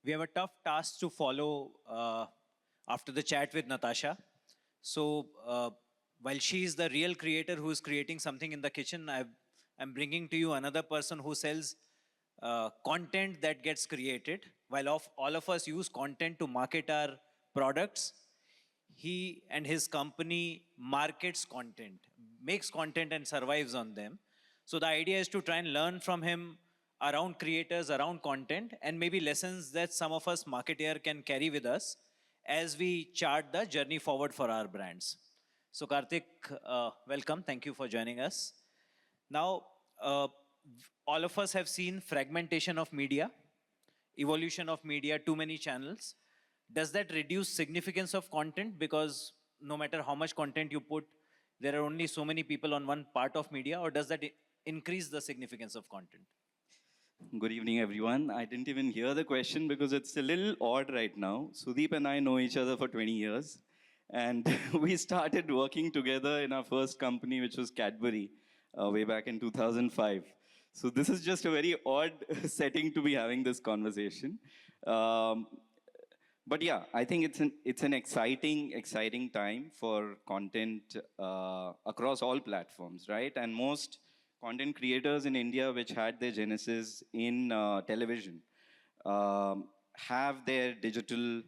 We have a tough task to follow after the chat with Natasha. So, while she is the real creator who is creating something in the kitchen, I'm bringing to you another person who sells content that gets created. While all of us use content to market our products, he and his company markets content, makes content and survives on them. So the idea is to try and learn from him around creators, around content, and maybe lessons that some of us marketeer can carry with us as we chart the journey forward for our brands. So Karthik, welcome. Thank you for joining us. Now, all of us have seen fragmentation of media, evolution of media, too many channels. Does that reduce significance of content? Because no matter how much content you put, there are only so many people on one part of media, or does that increase the significance of content? Good evening, everyone. I didn't even hear the question because it's a little odd right now. Sudeep and I know each other for 20 years. And we started working together in our first company, which was Cadbury, way back in 2005. So this is just a very odd setting to be having this conversation. But yeah, I think it's an exciting time for content across all platforms, right? And most content creators in India, which had their genesis in television, have their digital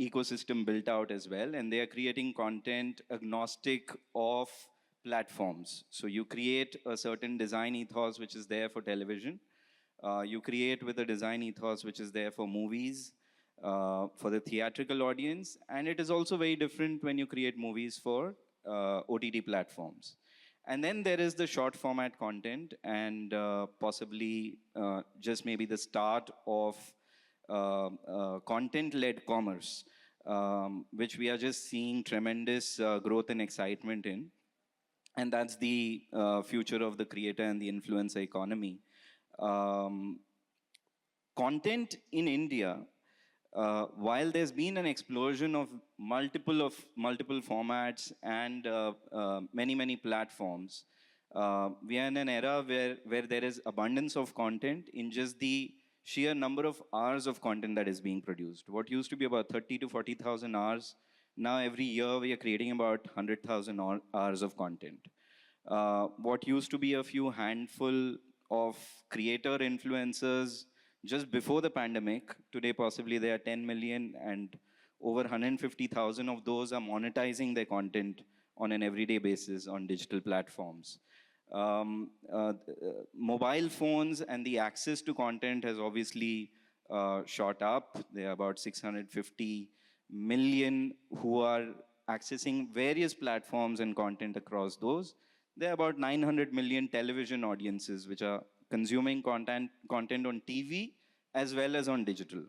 ecosystem built out as well, and they are creating content agnostic of platforms. So you create a certain design ethos which is there for television. You create with a design ethos which is there for movies, for the theatrical audience, and it is also very different when you create movies for OTT platforms. And then there is the short format content and possibly just maybe the start of content-led commerce, which we are just seeing tremendous growth and excitement in. And that's the future of the creator and the influencer economy. Content in India, while there's been an explosion of multiple formats and many platforms, we are in an era where there is abundance of content in just the sheer number of hours of content that is being produced. What used to be about 30 to 40,000 hours, now every year we are creating about 100,000 hours of content. What used to be a few handful of creator influencers just before the pandemic, today possibly there are 10 million and over 150,000 of those are monetizing their content on an everyday basis on digital platforms. Mobile phones and the access to content has obviously shot up. There are about 650 million who are accessing various platforms and content across those. There are about 900 million television audiences which are consuming content on TV as well as on digital.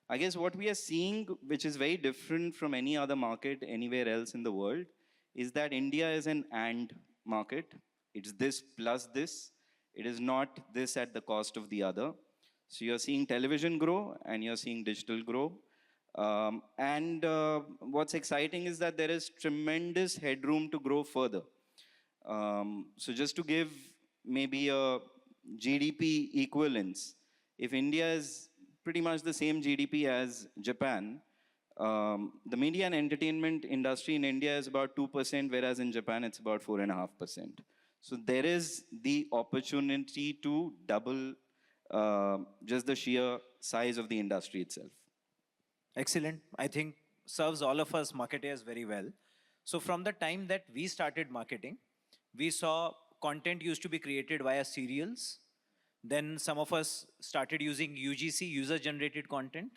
I guess what we are seeing, which is very different from any other market anywhere else in the world, is that India is an and market. It's this plus this. It is not this at the cost of the other. So you're seeing television grow and you're seeing digital grow. What's exciting is that there is tremendous headroom to grow further. So just to give maybe a GDP equivalence, if India is pretty much the same GDP as Japan, the media and entertainment industry in India is about 2%, whereas in Japan it's about 4.5%. So there is the opportunity to double just the sheer size of the industry itself. Excellent. I think serves all of us marketers very well. So from the time that we started marketing, we saw content used to be created via serials. Then some of us started using UGC, user-generated content.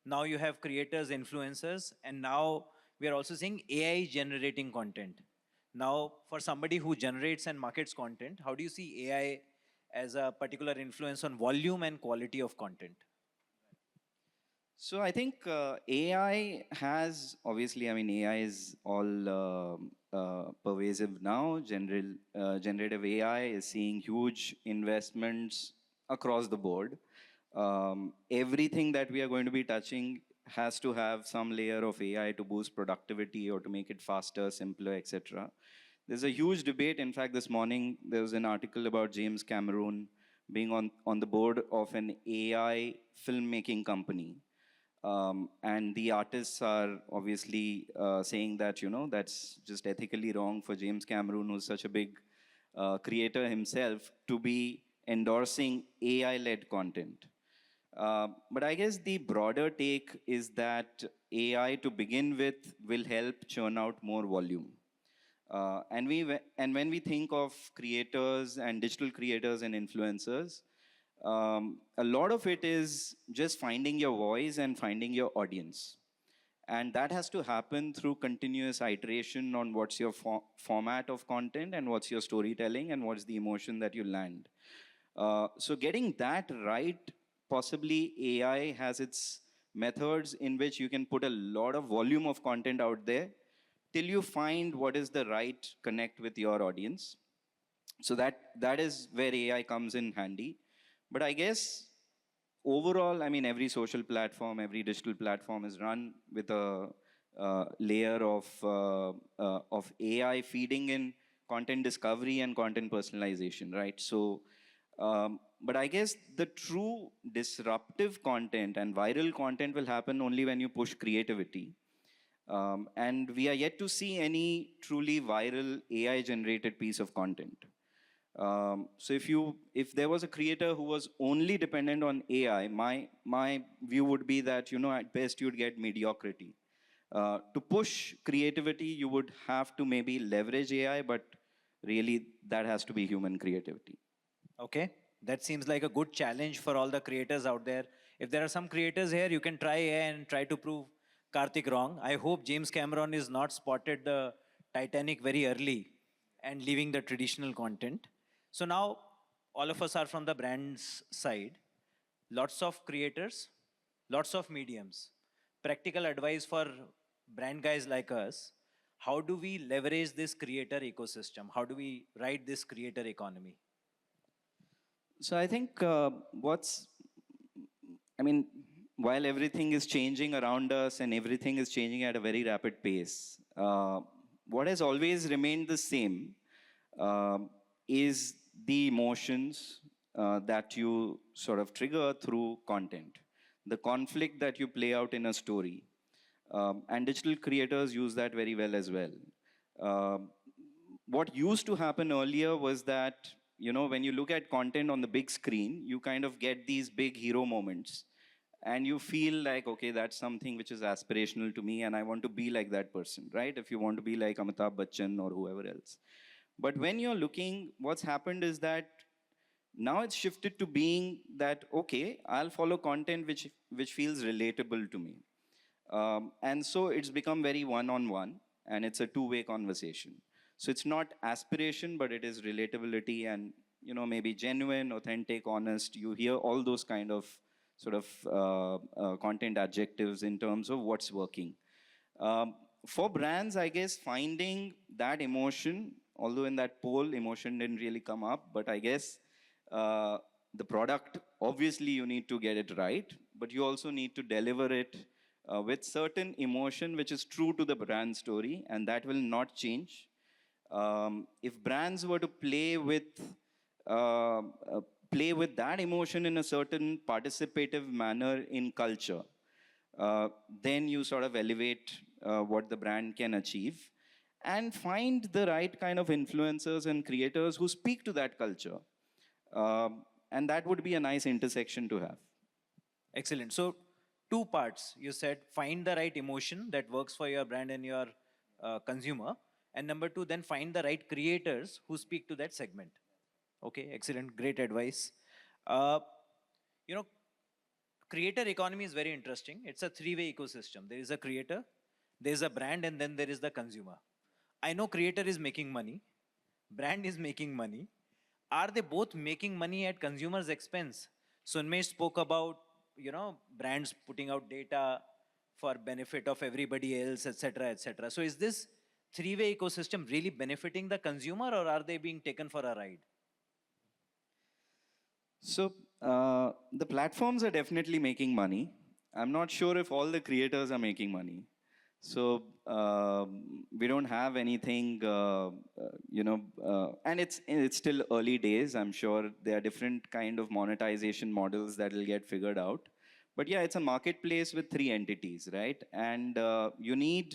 Now you have creators, influencers, and now we are also seeing AI generating content. Now, for somebody who generates and markets content, how do you see AI as a particular influence on volume and quality of content? So I think AI has, obviously, I mean, AI is all pervasive now. Generative AI is seeing huge investments across the board. Everything that we are going to be touching has to have some layer of AI to boost productivity or to make it faster, simpler, etc. There's a huge debate. In fact, this morning there was an article about James Cameron being on the board of an AI filmmaking company. And the artists are obviously saying that, that's just ethically wrong for James Cameron, who's such a big creator himself, to be endorsing AI-led content. But I guess the broader take is that AI, to begin with, will help churn out more volume. And when we think of creators and digital creators and influencers, a lot of it is just finding your voice and finding your audience. And that has to happen through continuous iteration on what's your format of content and what's your storytelling and what's the emotion that you land. So getting that right, possibly AI has its methods in which you can put a lot of volume of content out there till you find what is the right connect with your audience. So that is where AI comes in handy. But I guess overall, I mean, every social platform, every digital platform is run with a layer of AI feeding in content discovery and content personalization, right? So, but I guess the true disruptive content and viral content will happen only when you push creativity. And we are yet to see any truly viral AI generated piece of content. So if there was a creator who was only dependent on AI, my view would be that, at best you'd get mediocrity. To push creativity, you would have to maybe leverage AI, but really that has to be human creativity. Okay, that seems like a good challenge for all the creators out there. If there are some creators here, you can try and try to prove Karthik wrong. I hope James Cameron is not spotted the Titanic very early and leaving the traditional content. So now all of us are from the brand's side. Lots of creators, lots of mediums. Practical advice for brand guys like us. How do we leverage this creator ecosystem? How do we ride this creator economy? So I think I mean, while everything is changing around us and everything is changing at a very rapid pace, what has always remained the same uh, is the emotions that you sort of trigger through content, the conflict that you play out in a story. And digital creators use that very well as well. Um what used to happen earlier was that, when you look at content on the big screen, you kind of get these big hero moments and you feel like, okay, that's something which is aspirational to me and I want to be like that person, right? If you want to be like Amitabh Bachchan or whoever else. But when you're looking, what's happened is that now it's shifted to being that, okay, I'll follow content which feels relatable to me. And so it's become very one-on-one, and it's a two-way conversation. So it's not aspiration, but it is relatability and, maybe genuine, authentic, honest. You hear all those kind of sort of content adjectives in terms of what's working. For brands, I guess finding that emotion, although in that poll, emotion didn't really come up, but I guess uh, the product, obviously you need to get it right, but you also need to deliver it with certain emotion which is true to the brand story, and that will not change. If brands were to uh, uh, play with that emotion in a certain participative manner in culture, then you sort of elevate what the brand can achieve and find the right kind of influencers and creators who speak to that culture. And that would be a nice intersection to have. Excellent. So, two parts. You said find the right emotion that works for your brand and your consumer. And number two, then find the right creators who speak to that segment. Okay, excellent. Great advice. Uh, you know, creator economy is very interesting. It's a three-way ecosystem. There is a creator, there is a brand, and then there is the consumer. I know creator is making money, brand is making money. Are they both making money at consumers' expense? Sunmesh spoke about brands putting out data for benefit of everybody else, etc., etc. So is this three-way ecosystem really benefiting the consumer, or are they being taken for a ride? So the platforms are definitely making money. I'm not sure if all the creators are making money. So we don't have anything, and it's still early days. I'm sure there are different kind of monetization models that will get figured out. But yeah, it's a marketplace with three entities, right? And you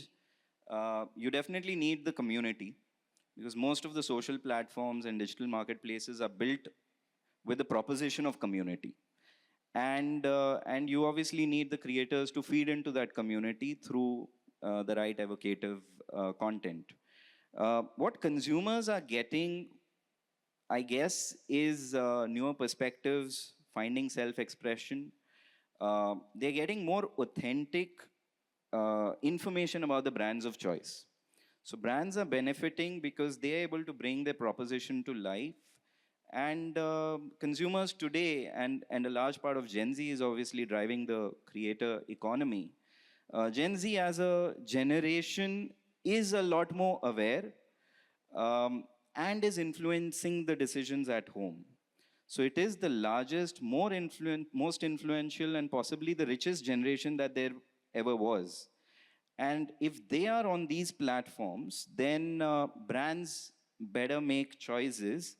definitely need the community, because most of the social platforms and digital marketplaces are built with the proposition of community. And you obviously need the creators to feed into that community through the right evocative content. What consumers are getting, I guess, is newer perspectives, finding self-expression. They're getting more authentic information about the brands of choice. So brands are benefiting because they're able to bring their proposition to life. And consumers today, and a large part of Gen Z is obviously driving the creator economy. Gen Z as a generation is a lot more aware, and is influencing the decisions at home. So it is the largest, most influential, and possibly the richest generation that there ever was. And if they are on these platforms, then brands better make choices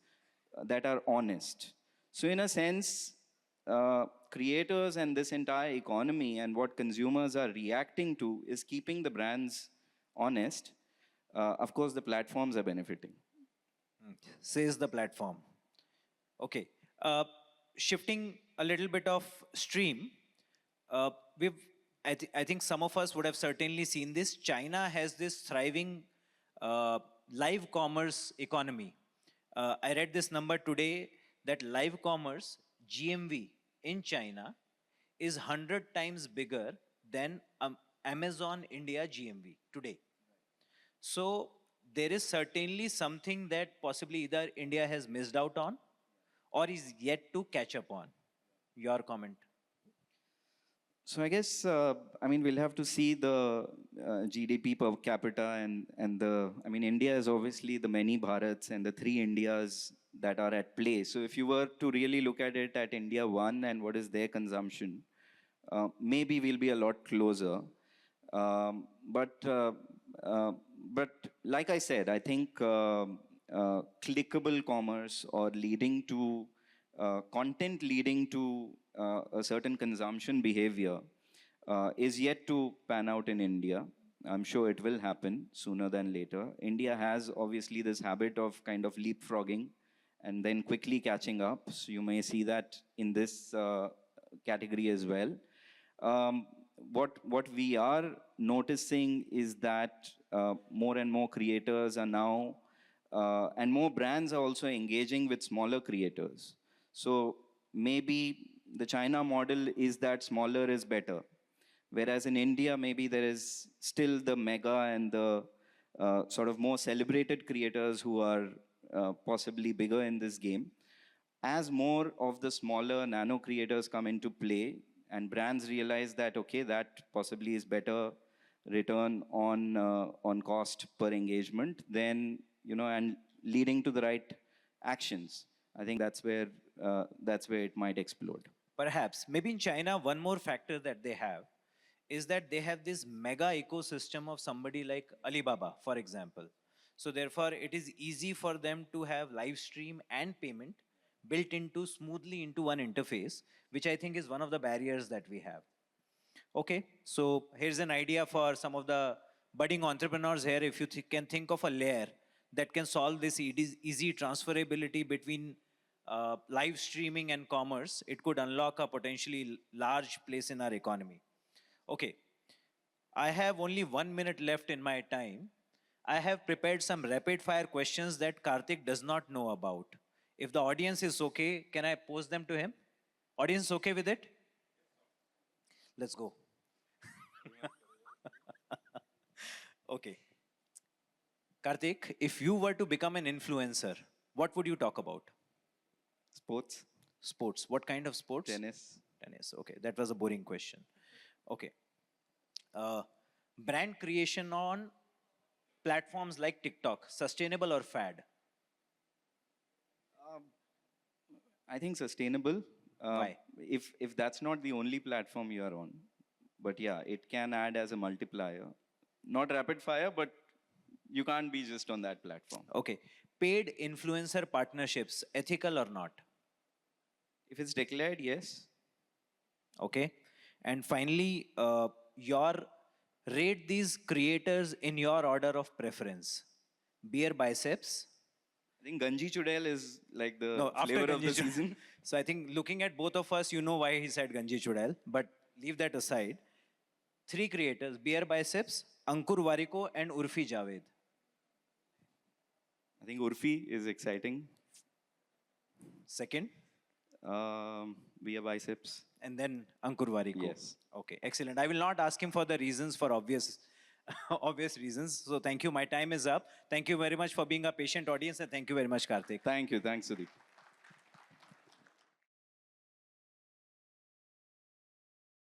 that are honest. So, in a sense, creators and this entire economy and what consumers are reacting to is keeping the brands honest. Of course, the platforms are benefiting. Says the platform. Okay. Uh, Shifting a little bit of stream, uh, we've, I think some of us would have certainly seen this. China has this thriving live commerce economy. I read this number today that live commerce GMV in China is 100 times bigger than Amazon India GMV today. So there is certainly something that possibly either India has missed out on or is yet to catch up on. Your comment. So I guess, we'll have to see the GDP per capita, and India is obviously the many Bharats and the three Indias that are at play. So if you were to really look at it at India one and what is their consumption, maybe we'll be a lot closer. Um, but uh, uh, but like I said, I think clickable commerce or leading to content leading to a certain consumption behavior is yet to pan out in India. I'm sure it will happen sooner than later. India has obviously this habit of kind of leapfrogging and then quickly catching up. So you may see that in this category as well. What we are noticing is that more and more creators are now, and more brands are also engaging with smaller creators. So maybe the China model is that smaller is better, whereas in India maybe there is still the mega and the sort of more celebrated creators who are possibly bigger in this game. As more of the smaller nano creators come into play and brands realize that, okay, that possibly is better return on cost per engagement, then, and leading to the right actions, I think that's where it might explode. Perhaps, maybe in China, one more factor that they have is that they have this mega ecosystem of somebody like Alibaba, for example. So therefore, it is easy for them to have live stream and payment built into smoothly into one interface, which I think is one of the barriers that we have. Okay, so here's an idea for some of the budding entrepreneurs here. If you can think of a layer that can solve this easy transferability between live streaming and commerce, it could unlock a potentially large place in our economy. Okay, I have only 1 minute left in my time. I have prepared some rapid fire questions that Karthik does not know about. If the audience is okay, can I pose them to him? Audience okay with it? Let's go. Okay. Karthik, if you were to become an influencer, what would you talk about? Sports, Sports. What kind of sports? tennis. Tennis. Okay, that was a boring question. Okay. Uh, Brand creation on platforms like TikTok, sustainable or fad? Um, I think sustainable. Why? If that's not the only platform you are on, but yeah, it can add as a multiplier. not rapid fire, but you can't be just on that platform. Okay. Paid influencer partnerships, ethical or not? If it's declared, yes. Okay. And finally, your rate these creators in your order of preference. Beer biceps. I think Ganji Chudel is like the No, after flavor of the Ganji Chudel. season. So I think looking at both of us, you know why he said Ganji Chudel. But leave that aside. 3 creators, Beer biceps, Ankur Wariko, and Urfi Javed. I think Urfi is exciting. Second, Via biceps. and then Ankur Wariko. Yes. Okay, excellent. I will not ask him for the reasons for obvious, obvious reasons. So thank you. My time is up. Thank you very much for being a patient audience, and thank you very much, Karthik. Thank you. Thanks, Sudeep.